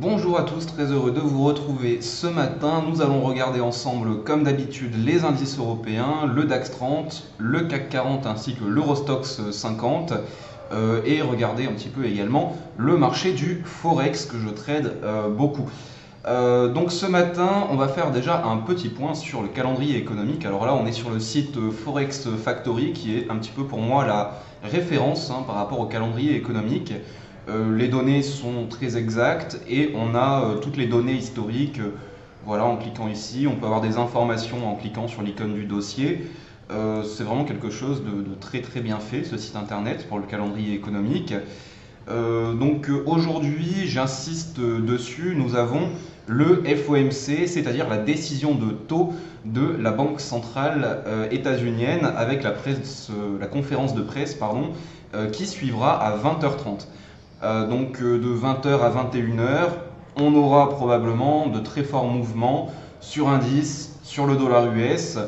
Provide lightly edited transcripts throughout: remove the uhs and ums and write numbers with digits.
Bonjour à tous, très heureux de vous retrouver ce matin. Nous allons regarder ensemble, comme d'habitude, les indices européens, le DAX 30, le CAC 40 ainsi que l'Eurostoxx 50 et regarder un petit peu également le marché du Forex que je trade beaucoup. Donc ce matin, on va faire déjà un petit point sur le calendrier économique. Alors là, on est sur le site Forex Factory qui est un petit peu pour moi la référence par rapport au calendrier économique. Les données sont très exactes et on a toutes les données historiques. Voilà, en cliquant ici, on peut avoir des informations en cliquant sur l'icône du dossier. C'est vraiment quelque chose de très très bien fait, ce site internet pour le calendrier économique. Donc aujourd'hui, j'insiste dessus, nous avons le FOMC, c'est-à-dire la décision de taux de la Banque centrale états-unienne avec la conférence de presse qui suivra à 20h30. Donc de 20h à 21h, on aura probablement de très forts mouvements sur indice, sur le dollar US.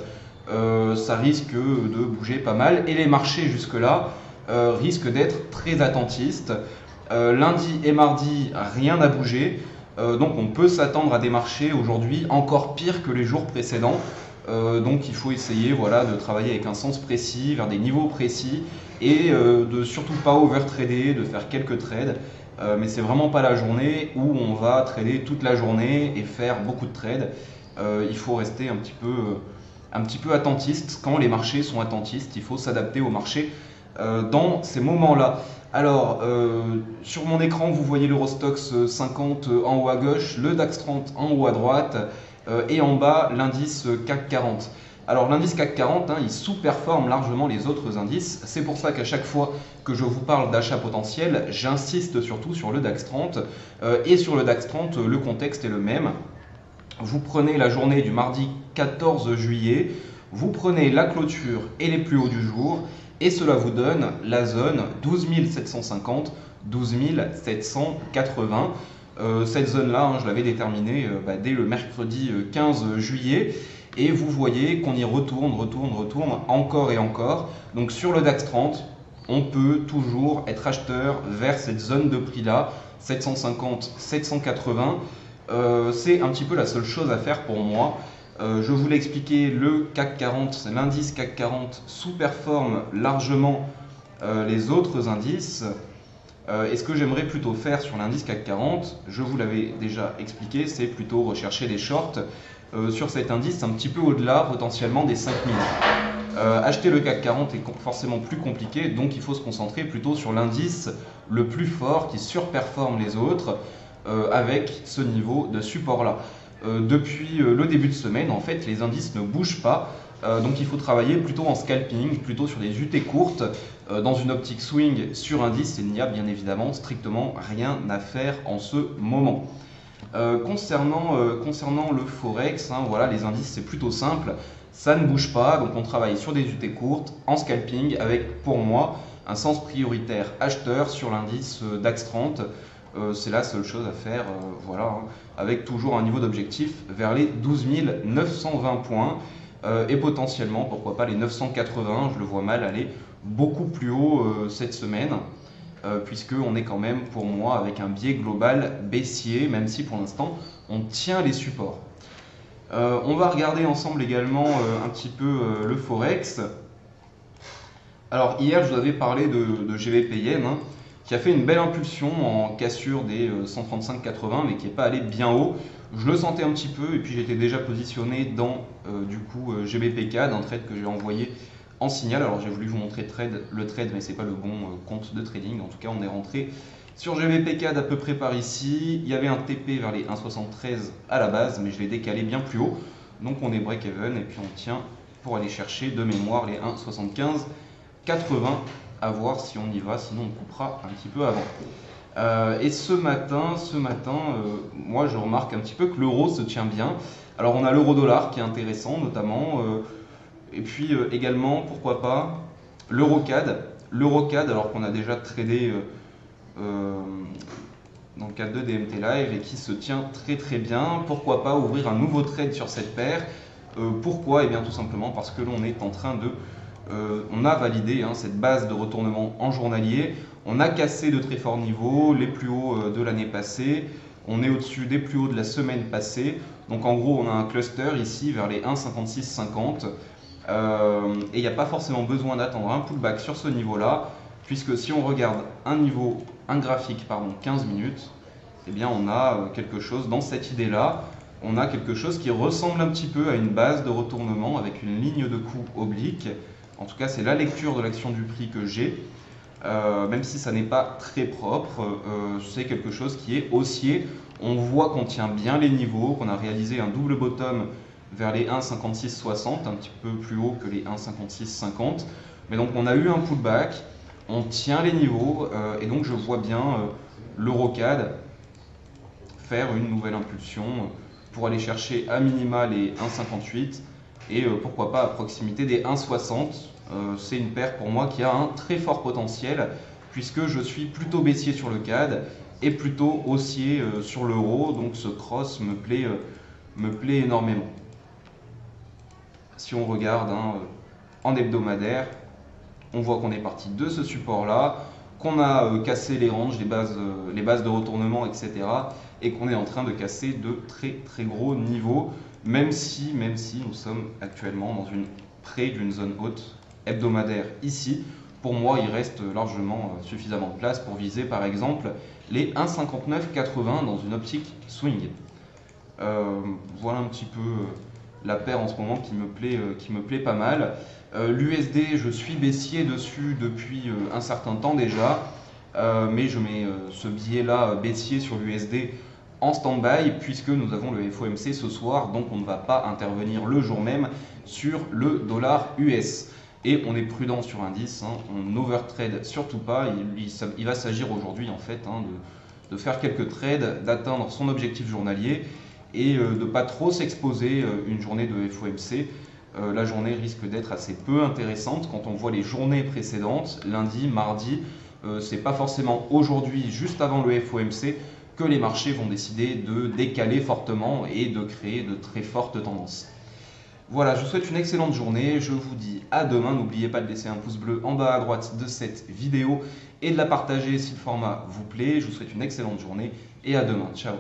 Ça risque de bouger pas mal et les marchés jusque-là risquent d'être très attentistes. Lundi et mardi, rien n'a bougé. Donc on peut s'attendre à des marchés aujourd'hui encore pires que les jours précédents. Donc il faut essayer de travailler avec un sens précis, vers des niveaux précis et de surtout pas overtrader, de faire quelques trades. Mais c'est vraiment pas la journée où on va trader toute la journée et faire beaucoup de trades. Il faut rester un petit peu attentiste. Quand les marchés sont attentistes, il faut s'adapter au marché dans ces moments-là. Alors, sur mon écran, vous voyez l'Eurostoxx 50 en haut à gauche, le DAX 30 en haut à droite et en bas l'indice CAC 40. Alors l'indice CAC 40, il sous-performe largement les autres indices. C'est pour ça qu'à chaque fois que je vous parle d'achat potentiel, j'insiste surtout sur le DAX 30. Et sur le DAX 30, le contexte est le même. Vous prenez la journée du mardi 14 juillet, vous prenez la clôture et les plus hauts du jour, et cela vous donne la zone 12 750, 12 780. Cette zone-là, je l'avais déterminée dès le mercredi 15 juillet. Et vous voyez qu'on y retourne encore et encore. Donc sur le DAX 30, on peut toujours être acheteur vers cette zone de prix-là, 750, 780. C'est un petit peu la seule chose à faire pour moi. Je vous l'ai expliqué, le CAC 40, l'indice CAC 40 sous-performe largement les autres indices. Et ce que j'aimerais plutôt faire sur l'indice CAC 40, je vous l'avais déjà expliqué, c'est plutôt rechercher des shorts sur cet indice un petit peu au-delà potentiellement des 5000. Acheter le CAC 40 est forcément plus compliqué, donc il faut se concentrer plutôt sur l'indice le plus fort qui surperforme les autres avec ce niveau de support-là. Depuis le début de semaine, en fait, les indices ne bougent pas. Donc il faut travailler plutôt en scalping, plutôt sur des UT courtes, dans une optique swing sur indice. Il n'y a bien évidemment strictement rien à faire en ce moment. Concernant le Forex, les indices c'est plutôt simple, ça ne bouge pas, donc on travaille sur des UT courtes, en scalping, avec pour moi un sens prioritaire acheteur sur l'indice DAX 30. C'est la seule chose à faire, avec toujours un niveau d'objectif vers les 12 920 points. Et potentiellement, pourquoi pas les 980, je le vois mal aller beaucoup plus haut cette semaine, puisqu'on est quand même pour moi avec un biais global baissier, même si pour l'instant on tient les supports. On va regarder ensemble également un petit peu le Forex. Alors hier je vous avais parlé de GBP Yen, qui a fait une belle impulsion en cassure des 135,80 mais qui n'est pas allé bien haut. Je le sentais un petit peu et puis j'étais déjà positionné dans GBP CAD, un trade que j'ai envoyé en signal. Alors j'ai voulu vous montrer le trade mais c'est pas le bon compte de trading. En tout cas on est rentré sur GBP CAD à peu près par ici. Il y avait un TP vers les 1,73 à la base mais je l'ai décalé bien plus haut. Donc on est break-even et puis on tient pour aller chercher de mémoire les 1,75,80. À voir si on y va, sinon on coupera un petit peu avant. Et ce matin, moi je remarque un petit peu que l'euro se tient bien. Alors on a l'euro-dollar qui est intéressant notamment, et puis également, pourquoi pas, l'euro-CAD. L'euro-CAD, alors qu'on a déjà tradé dans le cadre de DMT Live et qui se tient très très bien. Pourquoi pas ouvrir un nouveau trade sur cette paire? Pourquoi? Eh bien tout simplement parce que l'on est en train de... on a validé cette base de retournement en journalier. On a cassé de très forts niveaux, les plus hauts de l'année passée. On est au-dessus des plus hauts de la semaine passée. Donc en gros, on a un cluster ici vers les 1,5650. Et il n'y a pas forcément besoin d'attendre un pullback sur ce niveau-là, puisque si on regarde un graphique 15 minutes, eh bien on a quelque chose dans cette idée-là. On a quelque chose qui ressemble un petit peu à une base de retournement avec une ligne de coup oblique. En tout cas, c'est la lecture de l'action du prix que j'ai. Même si ça n'est pas très propre, c'est quelque chose qui est haussier. On voit qu'on tient bien les niveaux, qu'on a réalisé un double bottom vers les 1,5660, un petit peu plus haut que les 1,5650. Mais donc on a eu un pullback, on tient les niveaux, et donc je vois bien l'Eurocad faire une nouvelle impulsion pour aller chercher à minima les 1,58 et pourquoi pas à proximité des 1,60. C'est une paire pour moi qui a un très fort potentiel puisque je suis plutôt baissier sur le CAD et plutôt haussier sur l'euro, donc ce cross me plaît énormément. Si on regarde en hebdomadaire, on voit qu'on est parti de ce support-là, qu'on a cassé les ranges, les bases de retournement, etc. et qu'on est en train de casser de très gros niveaux, même si nous sommes actuellement près d'une zone haute hebdomadaire ici. Pour moi, il reste largement suffisamment de place pour viser par exemple les 1,5980 dans une optique swing. Voilà un petit peu la paire en ce moment qui me plaît pas mal. L'USD, je suis baissier dessus depuis un certain temps déjà, mais je mets ce billet-là baissier sur l'USD en stand-by puisque nous avons le FOMC ce soir, donc on ne va pas intervenir le jour même sur le dollar US. Et on est prudent sur l'indice, on n'overtrade surtout pas. Il va s'agir aujourd'hui en fait de faire quelques trades, d'atteindre son objectif journalier et de ne pas trop s'exposer une journée de FOMC. La journée risque d'être assez peu intéressante quand on voit les journées précédentes, lundi, mardi. C'est pas forcément aujourd'hui, juste avant le FOMC, que les marchés vont décider de décaler fortement et de créer de très fortes tendances. Voilà, je vous souhaite une excellente journée, je vous dis à demain, n'oubliez pas de laisser un pouce bleu en bas à droite de cette vidéo et de la partager si le format vous plaît. Je vous souhaite une excellente journée et à demain, ciao.